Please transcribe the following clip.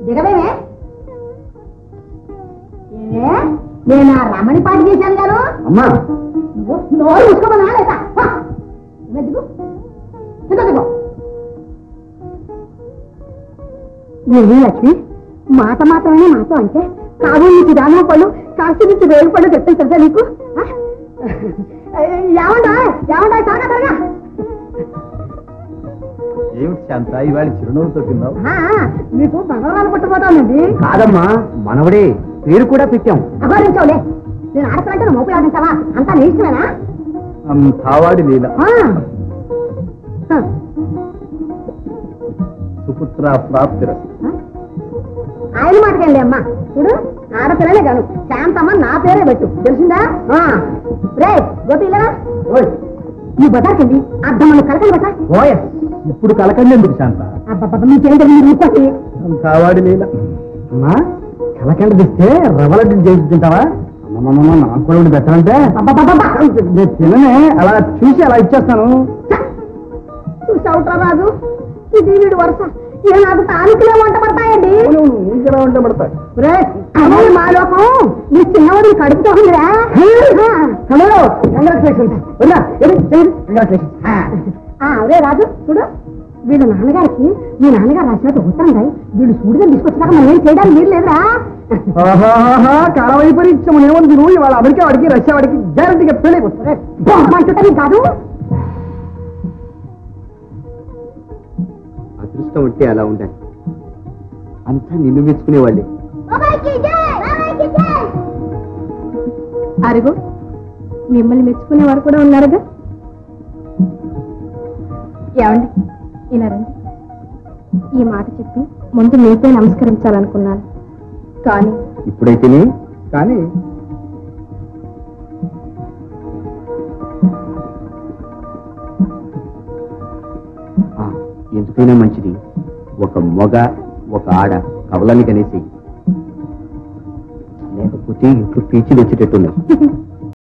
దిగవేమే నేను ఆ రమణి పాటి చేశాను గారు అమ్మా నోరు చూసుకోమన్నా లేదా దిగు దిగో ఏమీ లక్ష్మి మాట మాత్రమే మాతో అంటే కాదు నీకు దాని పళ్ళు కాస్త నుంచి వేలు పళ్ళు చెప్తాను తెలుసా నీకు ఏమంటా ఏమంటా త్వరగా త్వరగా ఏమిటి శాంత ఇవాళ చిరునవ్వుతో తిన్నావు? మీకు భగవాన్ పుట్టబోతోందండి. కాదమ్మా మనవడే పేరు కూడా పెట్టాం. అగోరించవులే నేను ఆడతానంటే నువ్వు మోపులు ఆడించావా అంతా నీ ఇష్టమేనా? కావాడి లీల సుపుత్ర ప్రాప్తిరస్తు. ఆయన మాటకెళ్ళి అమ్మా చూడు ఆడపిల్లనే కాను శాంతమ్మ నా పేరే పెట్టు తెలిసిందా? రే గోపిల్లరా ఈ బతాకండి అద్దమ్మను కలకండి బతా. ఓయ ఇప్పుడు కలకండి ఎందుకు శాంత? అబ్బబ్బ మీకేంటి మీరు కావాడి లీల. అమ్మా కలకండ తెస్తే రవ్వలడ్డు చేసి తింటావా? అమ్మమ్మ నాకు కూడా పెట్టాలంటే నేను తిననే అలా చూసి అలా ఇచ్చేస్తాను. చూసావుట్రా రాజు ఇది వీడు వరుస నాకు తాలూకులే వంట పడతాయండి. ఇంకెలా వంట పడతాయి? మా లోకం నీ చిన్నవాడిని కడుపుతో ఉందిరా. అరే రాజు చూడు వీళ్ళ నాన్నగారికి మీ నాన్నగారు రాసినట్టు ఉత్తరం రాయి వీళ్ళు సూడిగా తీసుకొచ్చాక మనం ఏం చేయడానికి మీరు లేదురా. కాలవైపు ఇచ్చాము ఏముంది నువ్వు ఇవాళ అమెరికా వాడికి రష్యా వాడికి గ్యారంటీగా పెళ్ళైపోతుంది. కాదు అదృష్టం అంటే అలా ఉండాలి. అంతా నిన్ను మెచ్చుకునేవాళ్ళే. అరుగు మిమ్మల్ని మెచ్చుకునే వారు కూడా ఉన్నారుగా. ఏమండి ఇలా రండి. ఈ మాట చెప్పి ముందు మీకే నమస్కరించాలనుకున్నాను కానీ ఇప్పుడైతేనే కానీ ఎందుకైనా మంచిది ఒక మొగ ఒక ఆడ కవలాన్ని కనేసి లేకపోతే ఇంట్లో పీచి తెచ్చేటట్టున్నారు.